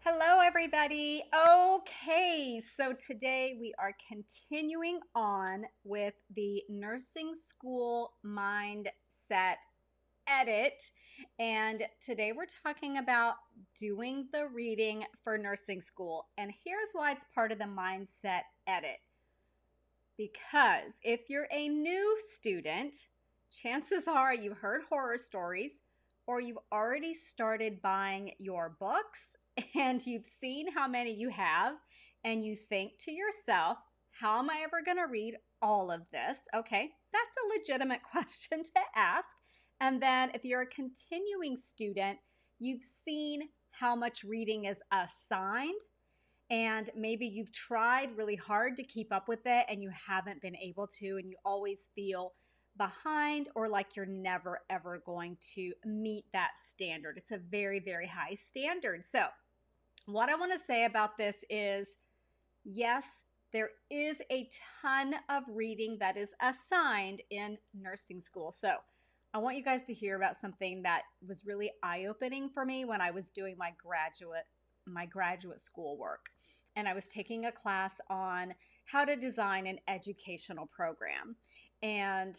Hello, everybody. Okay, so today we are continuing on with the nursing school mindset edit. And today we're talking about doing the reading for nursing school. And here's why it's part of the mindset edit. Because if you're a new student, chances are you've heard horror stories or you've already started buying your books and you've seen how many you have, and you think to yourself, how am I ever going to read all of this? Okay, that's a legitimate question to ask. And then if you're a continuing student, you've seen how much reading is assigned, and maybe you've tried really hard to keep up with it and you haven't been able to, and you always feel behind or like you're never ever going to meet that standard. It's a very, very high standard. So, what I want to say about this is yes, there is a ton of reading that is assigned in nursing school. So, I want you guys to hear about something that was really eye-opening for me when I was doing my graduate school work. And I was taking a class on how to design an educational program. And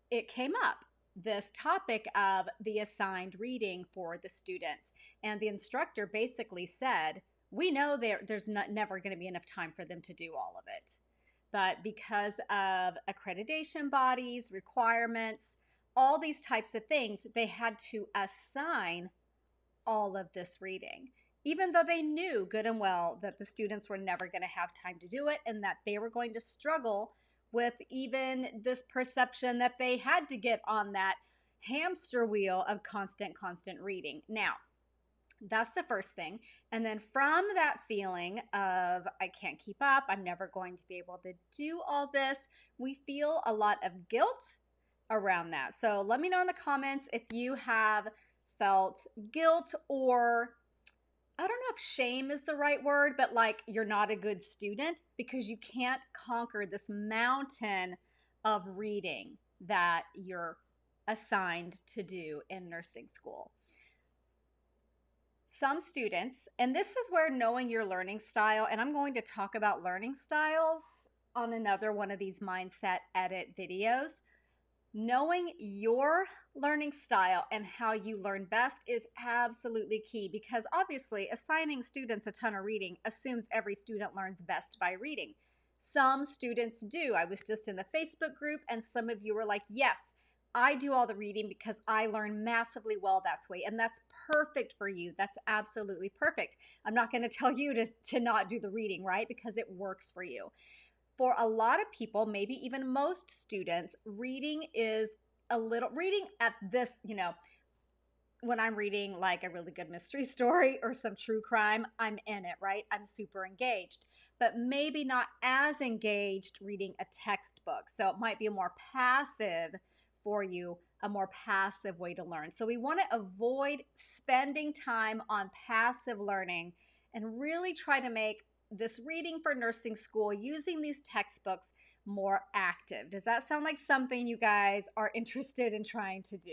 it came up, this topic of the assigned reading for the students. And the instructor basically said, we know there's never going to be enough time for them to do all of it. But because of accreditation bodies, requirements, all these types of things, they had to assign all of this reading, even though they knew good and well that the students were never going to have time to do it and that they were going to struggle with even this perception that they had to get on that hamster wheel of constant reading. Now, that's the first thing. And then from that feeling of, I can't keep up, I'm never going to be able to do all this, we feel a lot of guilt around that. So let me know in the comments if you have felt guilt, or I don't know if shame is the right word, but like you're not a good student because you can't conquer this mountain of reading that you're assigned to do in nursing school. Some students, and this is where knowing your learning style, and I'm going to talk about learning styles on another one of these mindset edit videos. Knowing your learning style and how you learn best is absolutely key, because obviously assigning students a ton of reading assumes every student learns best by reading. Some students do. I was just in the Facebook group and some of you were like, yes, I do all the reading because I learn massively well that way. And that's perfect for you. That's absolutely perfect. I'm not going to tell you to not do the reading, right? Because it works for you. For a lot of people, maybe even most students, reading is reading at this, when I'm reading like a really good mystery story or some true crime, I'm in it, right? I'm super engaged, but maybe not as engaged reading a textbook. So it might be a more passive for you, a more passive way to learn. So we want to avoid spending time on passive learning and really try to make this reading for nursing school using these textbooks more active. Does that sound like something you guys are interested in trying to do?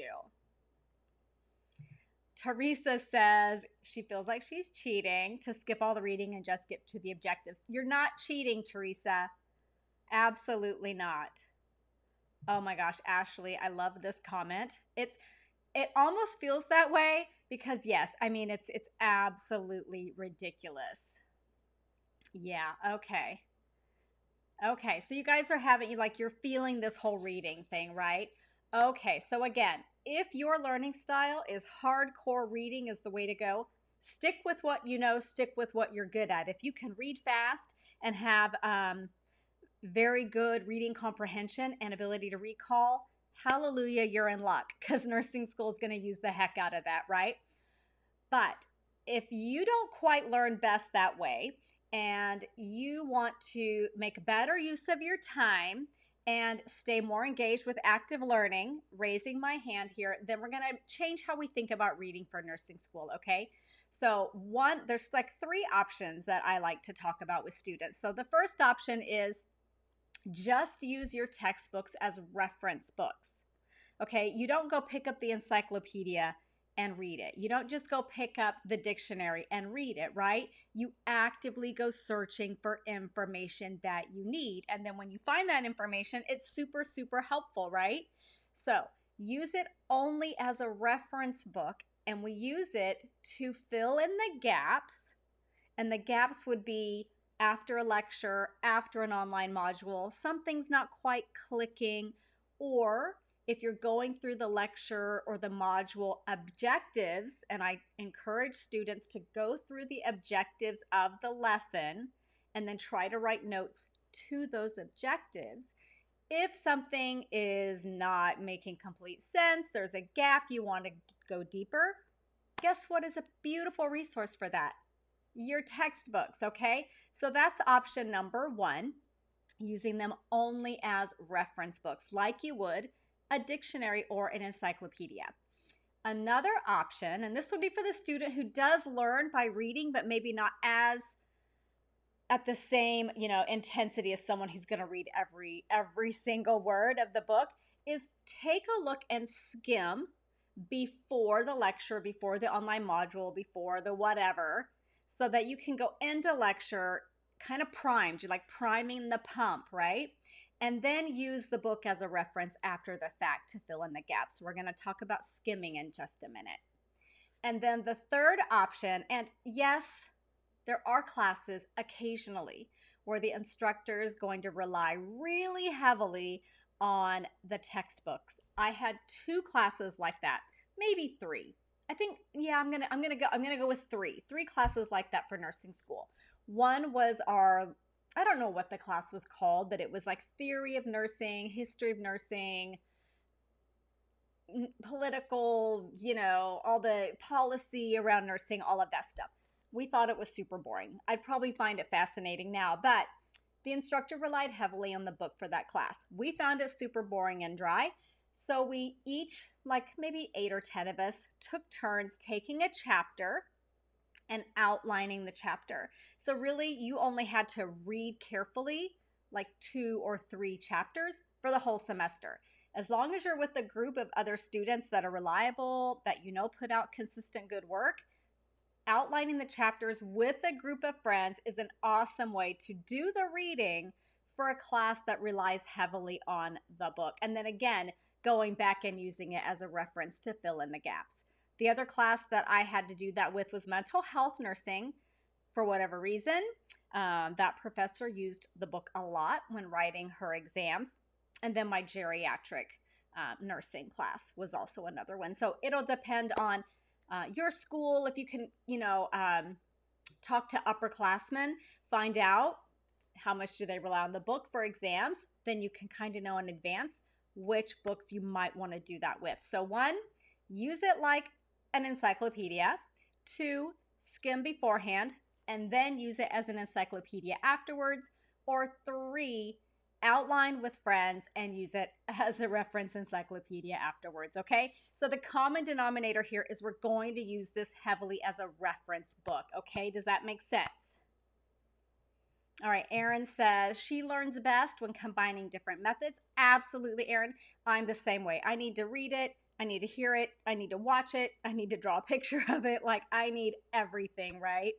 Teresa says she feels like she's cheating to skip all the reading and just get to the objectives. You're not cheating, Teresa. Absolutely not. Oh my gosh, Ashley, I love this comment. It almost feels that way because yes, I mean it's absolutely ridiculous. Yeah, okay. Okay, so you guys are you're feeling this whole reading thing, right? Okay, so again, if your learning style is hardcore reading is the way to go, stick with what you know, stick with what you're good at. If you can read fast and have very good reading comprehension and ability to recall, hallelujah, you're in luck because nursing school is going to use the heck out of that, right? But if you don't quite learn best that way and you want to make better use of your time and stay more engaged with active learning, raising my hand here, then we're going to change how we think about reading for nursing school, okay? So, there's like three options that I like to talk about with students. So, the first option is just use your textbooks as reference books. Okay, you don't go pick up the encyclopedia and read it. You don't just go pick up the dictionary and read it, right? You actively go searching for information that you need. And then when you find that information, it's super, super helpful, right? So use it only as a reference book, and we use it to fill in the gaps. And the gaps would be after a lecture, after an online module, something's not quite clicking, or if you're going through the lecture or the module objectives, and I encourage students to go through the objectives of the lesson and then try to write notes to those objectives. If something is not making complete sense, there's a gap, you want to go deeper, guess what is a beautiful resource for that? Your textbooks, okay? So that's option number one, using them only as reference books, like you would a dictionary or an encyclopedia. Another option, and this would be for the student who does learn by reading, but maybe not as at the same, intensity as someone who's going to read every single word of the book, is take a look and skim before the lecture, before the online module, before the whatever, so that you can go into lecture kind of primed. You're like priming the pump, right? And then use the book as a reference after the fact to fill in the gaps. We're going to talk about skimming in just a minute. And then the third option, and yes, there are classes occasionally where the instructor is going to rely really heavily on the textbooks. I had 2 classes like that, maybe 3. I think, yeah, I'm gonna go with 3. 3 classes like that for nursing school. One was I don't know what the class was called, but it was like theory of nursing, history of nursing, political, all the policy around nursing, all of that stuff. We thought it was super boring. I'd probably find it fascinating now, but the instructor relied heavily on the book for that class. We found it super boring and dry. So we each, like maybe 8 or 10 of us, took turns taking a chapter and outlining the chapter. So really, you only had to read carefully, like 2 or 3 chapters for the whole semester. As long as you're with a group of other students that are reliable, that put out consistent good work, outlining the chapters with a group of friends is an awesome way to do the reading for a class that relies heavily on the book. And then again, going back and using it as a reference to fill in the gaps. The other class that I had to do that with was mental health nursing. For whatever reason, that professor used the book a lot when writing her exams. And then my geriatric nursing class was also another one. So it'll depend on your school. If you can, talk to upperclassmen, find out how much do they rely on the book for exams, then you can kind of know in advance which books you might want to do that with. So 1, use it like an encyclopedia. 2, skim beforehand and then use it as an encyclopedia afterwards. Or 3, outline with friends and use it as a reference encyclopedia afterwards, okay? So the common denominator here is we're going to use this heavily as a reference book, okay? Does that make sense? All right, Erin says she learns best when combining different methods. Absolutely, Erin. I'm the same way. I need to read it. I need to hear it. I need to watch it. I need to draw a picture of it. Like, I need everything, right?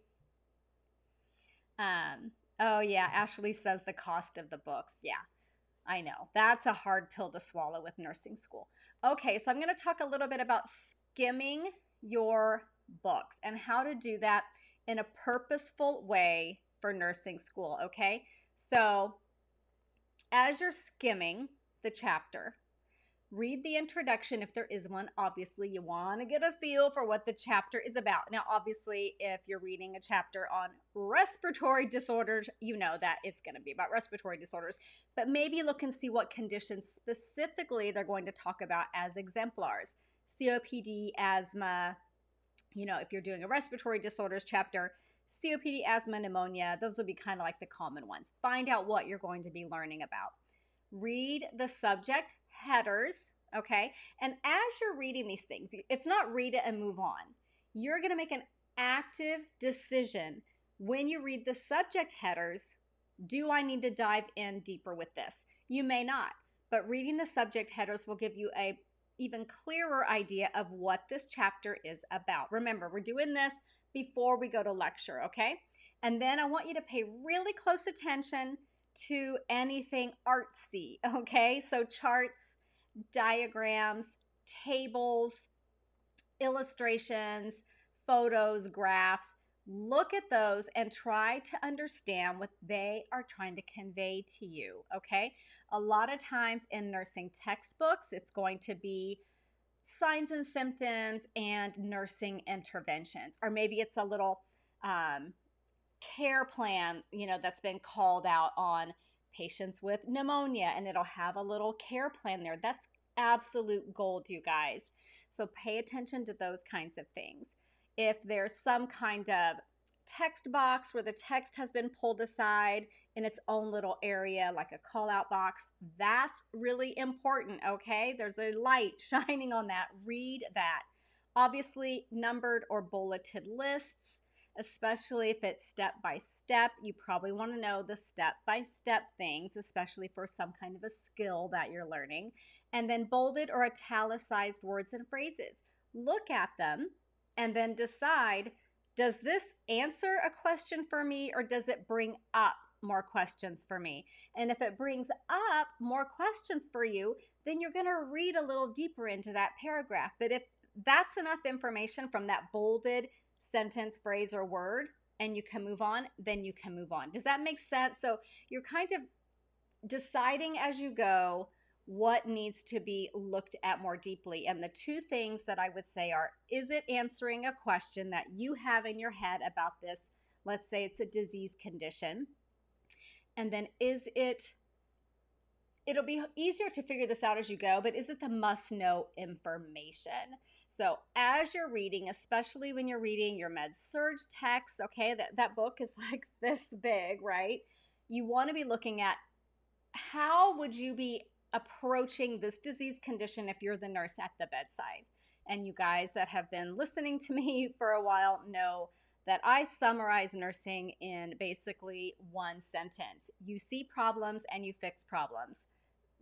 Oh, yeah, Ashley says the cost of the books. Yeah, I know. That's a hard pill to swallow with nursing school. Okay, so I'm going to talk a little bit about skimming your books and how to do that in a purposeful way for nursing school, okay? So as you're skimming the chapter, read the introduction if there is one. Obviously, you want to get a feel for what the chapter is about. Now, obviously, if you're reading a chapter on respiratory disorders, you know that it's going to be about respiratory disorders. But maybe look and see what conditions specifically they're going to talk about as exemplars. COPD, asthma, if you're doing a respiratory disorders chapter, COPD, asthma, pneumonia, those will be kind of like the common ones. Find out what you're going to be learning about. Read the subject headers, okay? And as you're reading these things, it's not read it and move on. You're going to make an active decision when you read the subject headers. Do I need to dive in deeper with this? You may not, but reading the subject headers will give you a even clearer idea of what this chapter is about. Remember, we're doing this before we go to lecture, okay? And then I want you to pay really close attention to anything artsy, okay? So charts, diagrams, tables, illustrations, photos, graphs. Look at those and try to understand what they are trying to convey to you, okay? A lot of times in nursing textbooks, it's going to be signs and symptoms and nursing interventions, or maybe it's a little um, care plan, that's been called out on patients with pneumonia, and it'll have a little care plan there. That's absolute gold, you guys. So pay attention to those kinds of things. If there's some kind of text box where the text has been pulled aside in its own little area, like a call out box, that's really important, okay? There's a light shining on that. Read that. Obviously, numbered or bulleted lists, especially if it's step by step. You probably want to know the step by step things, especially for some kind of a skill that you're learning. And then bolded or italicized words and phrases. Look at them and then decide, does this answer a question for me, or does it bring up more questions for me? And if it brings up more questions for you, then you're going to read a little deeper into that paragraph. But if that's enough information from that bolded sentence, phrase, or word, and you can move on, then you can move on. Does that make sense? So you're kind of deciding as you go what needs to be looked at more deeply. And the two things that I would say are, is it answering a question that you have in your head about this? Let's say it's a disease condition. And then it'll be easier to figure this out as you go, but is it the must know information? So as you're reading, especially when you're reading your med surg text, okay, that book is like this big, right? You want to be looking at, how would you be approaching this disease condition if you're the nurse at the bedside? And you guys that have been listening to me for a while know that I summarize nursing in basically one sentence. You see problems and you fix problems.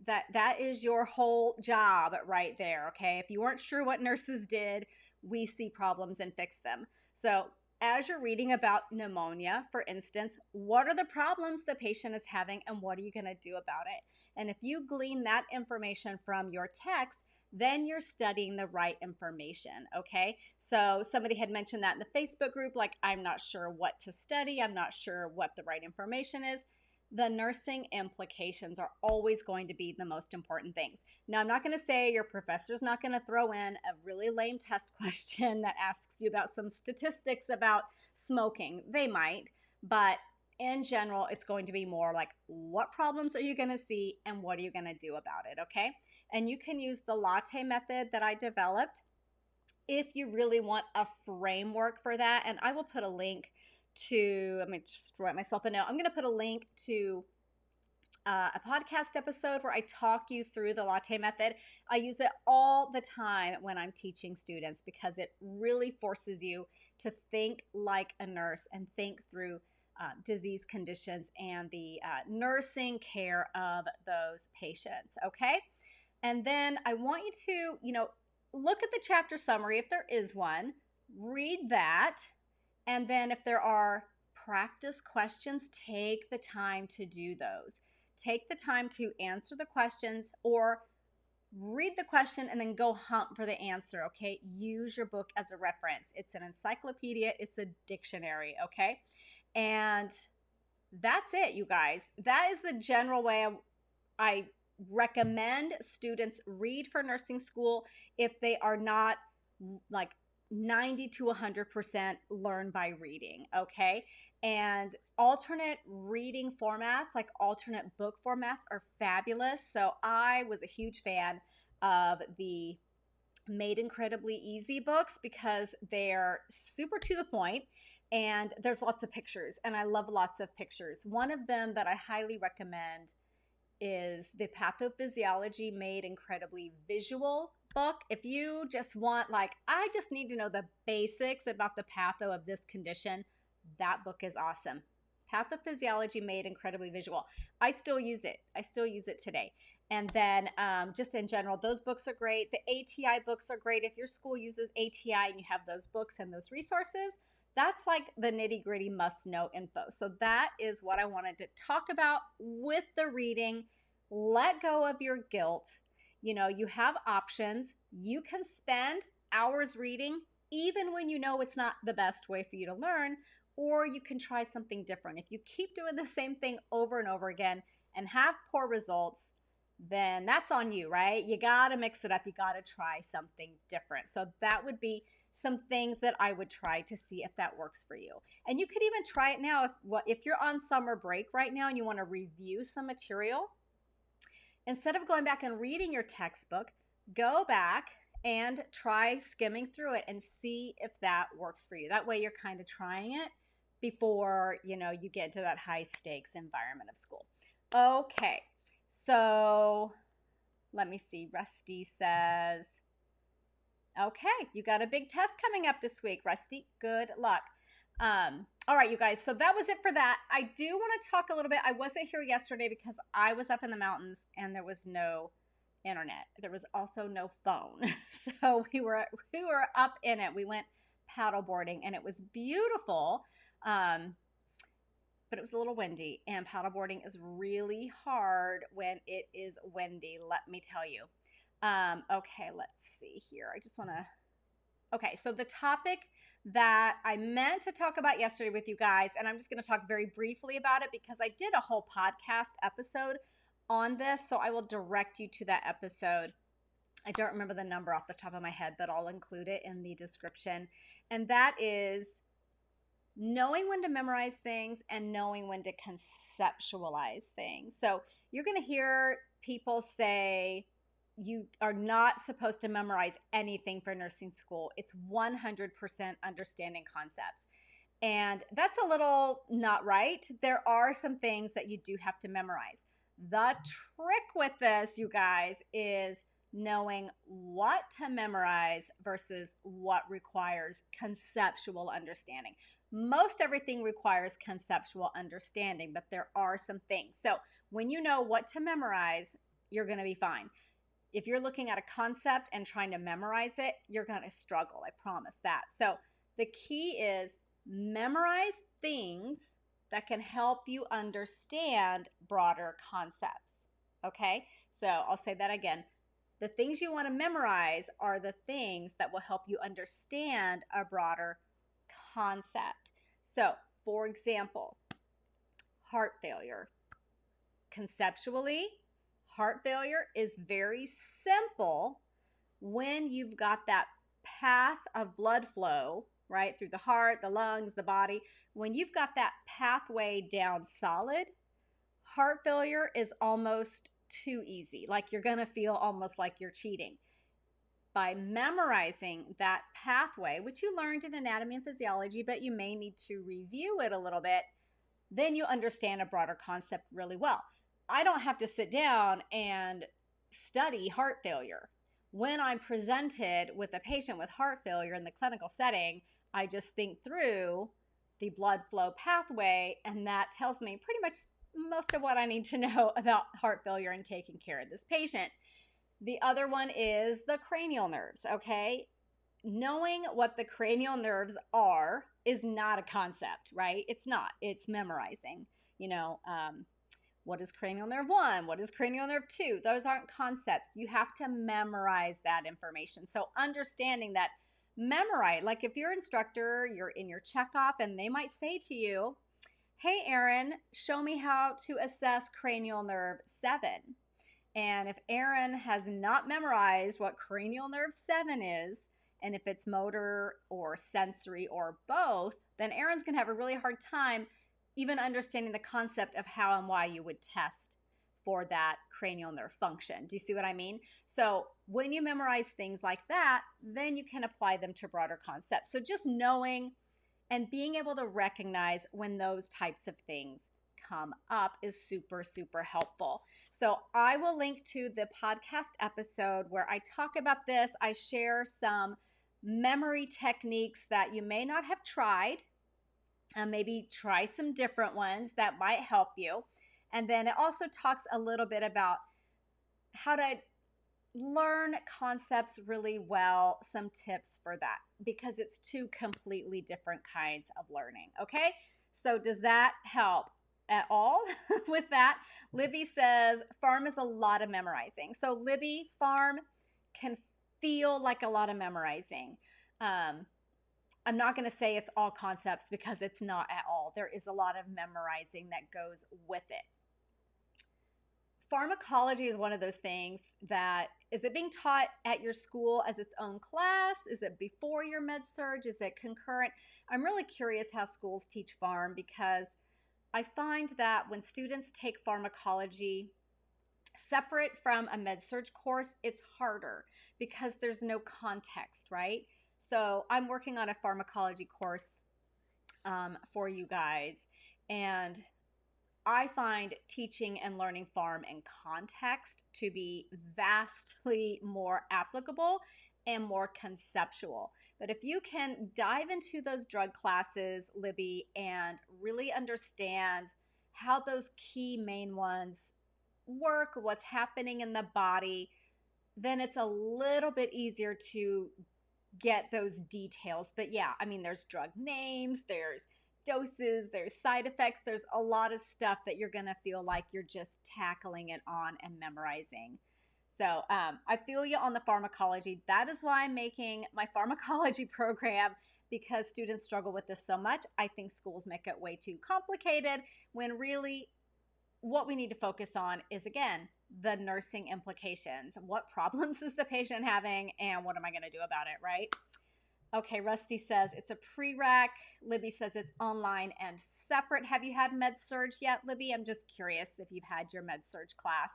That is your whole job right there, okay? If you weren't sure what nurses did, we see problems and fix them. So as you're reading about pneumonia, for instance, what are the problems the patient is having and what are you going to do about it? And if you glean that information from your text, then you're studying the right information, okay? So somebody had mentioned that in the Facebook group, like, I'm not sure what to study. I'm not sure what the right information is. The nursing implications are always going to be the most important things. Now, I'm not going to say your professor's not going to throw in a really lame test question that asks you about some statistics about smoking. They might, but in general, it's going to be more like, what problems are you going to see and what are you going to do about it, okay? And you can use the latte method that I developed if you really want a framework for that. And I will put a link to, I'm going to just write myself a note. I'm going to put a link to a podcast episode where I talk you through the latte method. I use it all the time when I'm teaching students because it really forces you to think like a nurse and think through disease conditions and the nursing care of those patients, okay? And then I want you to, look at the chapter summary if there is one, read that, and then if there are practice questions, take the time to do those. Take the time to answer the questions or read the question and then go hunt for the answer, okay? Use your book as a reference. It's an encyclopedia, it's a dictionary, okay? And that's it, you guys. That is the general way I recommend students read for nursing school if they are not like 90 to 100% learn by reading, okay? And alternate reading formats, like alternate book formats, are fabulous. So I was a huge fan of the Made Incredibly Easy books because they're super to the point and there's lots of pictures, and I love lots of pictures. One of them that I highly recommend is the Pathophysiology Made Incredibly Visual book. If you just want, like, I just need to know the basics about the patho of this condition, that book is awesome. Pathophysiology made incredibly visual. I still use it. I still use it today. And then just in general, those books are great. The ATI books are great. If your school uses ATI and you have those books and those resources, that's like the nitty gritty must know info. So that is what I wanted to talk about with the reading. Let go of your guilt. You know, you have options. You can spend hours reading even when you know it's not the best way for you to learn, or you can try something different. If you keep doing the same thing over and over again and have poor results, then that's on you, right? You got to mix it up. You got to try something different. So that would be some things that I would try to see if that works for you. And you could even try it now if you're on summer break right now and you want to review some material. Instead of going back and reading your textbook, go back and try skimming through it and see if that works for you. That way you're kind of trying it before, you know, you get into that high stakes environment of school. Okay. So let me see. Rusty says, okay, you got a big test coming up this week, Rusty. Good luck. All right, you guys. So that was it for that. I do want to talk a little bit. I wasn't here yesterday because I was up in the mountains and there was no internet. There was also no phone. So we were up in it. We went paddleboarding and it was beautiful. But it was a little windy, and paddleboarding is really hard when it is windy, let me tell you. Okay, let's see here. I just want to. Okay, so the topic that I meant to talk about yesterday with you guys, and I'm just going to talk very briefly about it because I did a whole podcast episode on this, so I will direct you to that episode. I don't remember the number off the top of my head, but I'll include it in the description. And that is knowing when to memorize things and knowing when to conceptualize things. So you're going to hear people say you are not supposed to memorize anything for nursing school. It's 100% understanding concepts. And that's a little not right. There are some things that you do have to memorize. The trick with this, you guys, is knowing what to memorize versus what requires conceptual understanding. Most everything requires conceptual understanding, but there are some things. So when you know what to memorize, you're going to be fine. If you're looking at a concept and trying to memorize it, you're going to struggle. I promise that. So the key is memorize things that can help you understand broader concepts. Okay? So I'll say that again. The things you want to memorize are the things that will help you understand a broader concept. So, for example, heart failure. Conceptually, heart failure is very simple when you've got that path of blood flow, right, through the heart, the lungs, the body. When you've got that pathway down solid, heart failure is almost too easy. Like you're going to feel almost like you're cheating. By memorizing that pathway, which you learned in anatomy and physiology, but you may need to review it a little bit, then you understand a broader concept really well. I don't have to sit down and study heart failure. When I'm presented with a patient with heart failure in the clinical setting, I just think through the blood flow pathway, and that tells me pretty much most of what I need to know about heart failure and taking care of this patient. The other one is the cranial nerves, okay? Knowing what the cranial nerves are is not a concept, right? It's not. It's memorizing. You know, what is cranial nerve 1? What is cranial nerve 2? Those aren't concepts. You have to memorize that information. So understanding that memorize, like if your instructor, you're in your checkoff and they might say to you, hey, Erin, show me how to assess cranial nerve 7. And if Erin has not memorized what cranial nerve 7 is, and if it's motor or sensory or both, then Erin's going to have a really hard time even understanding the concept of how and why you would test for that cranial nerve function. Do you see what I mean? So when you memorize things like that, then you can apply them to broader concepts. So just knowing and being able to recognize when those types of things come up is super, super helpful. So I will link to the podcast episode where I talk about this. I share some memory techniques that you may not have tried, Maybe try some different ones that might help you. And then it also talks a little bit about how to learn concepts really well, some tips for that, because it's two completely different kinds of learning. Okay, so does that help at all with that? Libby says farm is a lot of memorizing. So Libby, farm can feel like a lot of memorizing. um, I'm not going to say it's all concepts because it's not at all. There is a lot of memorizing that goes with it. Pharmacology is one of those things that, is it being taught at your school as its own class? Is it before your med surg? Is it concurrent? I'm really curious how schools teach pharm, because I find that when students take pharmacology separate from a med surg course, it's harder because there's no context, right? So I'm working on a pharmacology course for you guys, and I find teaching and learning pharm in context to be vastly more applicable and more conceptual. But if you can dive into those drug classes, Libby, and really understand how those key main ones work, what's happening in the body, then it's a little bit easier to get those details. But yeah, I mean, there's drug names, there's doses, there's side effects, there's a lot of stuff that you're gonna feel like you're just tackling it on and memorizing. So I feel you on the pharmacology. That is why I'm making my pharmacology program, because students struggle with this so much. I think schools make it way too complicated when really what we need to focus on is, again, the nursing implications. What problems is the patient having, and what am I going to do about it, right? Okay, Rusty says it's a prereq. Libby says it's online and separate. Have you had med surg yet, Libby? I'm just curious if you've had your med surg class.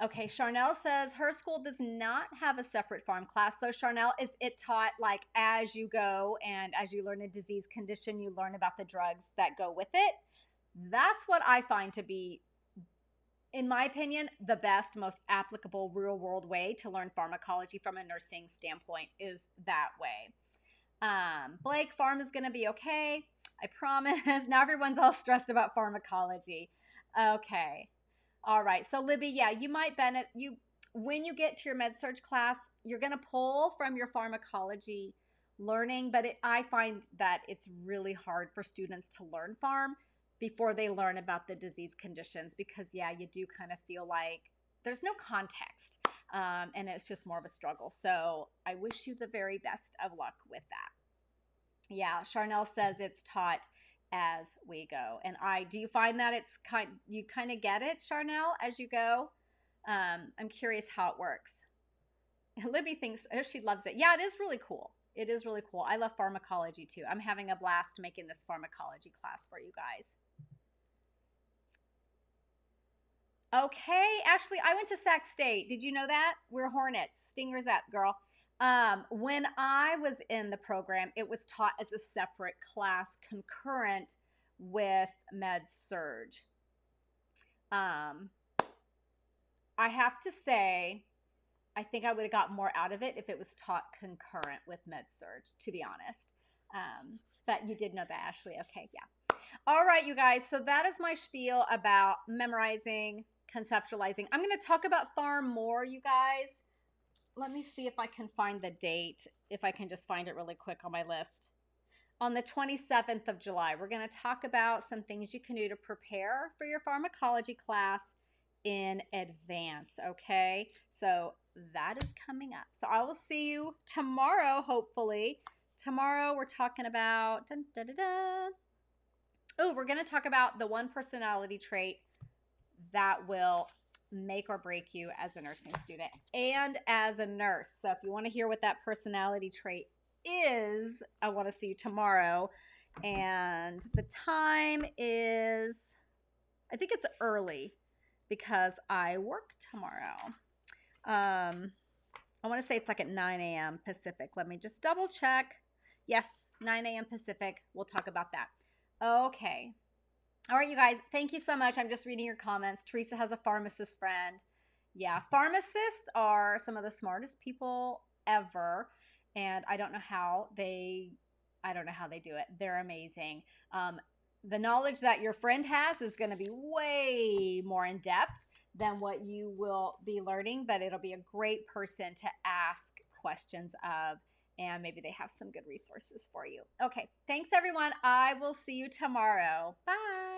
Okay, Charnel says her school does not have a separate pharm class. So Charnel, is it taught like as you go, and as you learn a disease condition, you learn about the drugs that go with it? That's what I find to be, in my opinion, the best, most applicable real world way to learn pharmacology from a nursing standpoint is that way. Blake, pharm is going to be okay. I promise. Now everyone's all stressed about pharmacology. Okay. All right. So Libby, yeah, you might benefit you when you get to your med surg class, you're going to pull from your pharmacology learning, but I find that it's really hard for students to learn pharm before they learn about the disease conditions, because yeah, you do kind of feel like there's no context, and it's just more of a struggle. So I wish you the very best of luck with that. Yeah, Charnel says it's taught as we go. And do you find that you kind of get it, Charnel, as you go? I'm curious how it works. Libby thinks, oh, she loves it. Yeah, it is really cool. It is really cool. I love pharmacology too. I'm having a blast making this pharmacology class for you guys. Okay, Ashley, I went to Sac State. Did you know that? We're Hornets. Stingers up, girl. When I was in the program, it was taught as a separate class concurrent with Med Surg. I have to say, I think I would have got more out of it if it was taught concurrent with Med Surg, to be honest. But you did know that, Ashley. Okay, yeah. All right, you guys. So that is my spiel about memorizing, conceptualizing. I'm going to talk about pharm more, you guys. Let me see if I can find the date, if I can just find it really quick on my list. On the 27th of July, we're going to talk about some things you can do to prepare for your pharmacology class in advance, okay? So that is coming up. So I will see you tomorrow, hopefully. Tomorrow we're talking about, dun, dun, dun, dun. Oh, we're going to talk about the one personality trait that will make or break you as a nursing student and as a nurse. So if you want to hear what that personality trait is, I want to see you tomorrow. And the time is, I think it's early because I work tomorrow. I want to say it's like at 9 a.m. Pacific. Let me just double check. Yes, 9 a.m. Pacific. We'll talk about that. Okay. All right, you guys, thank you so much. I'm just reading your comments. Teresa has a pharmacist friend. Yeah, pharmacists are some of the smartest people ever. And I don't know how they I don't know how they do it. They're amazing. Um, the knowledge that your friend has is going to be way more in depth than what you will be learning, but it'll be a great person to ask questions of, and maybe they have some good resources for you. Okay, thanks everyone. I will see you tomorrow. Bye.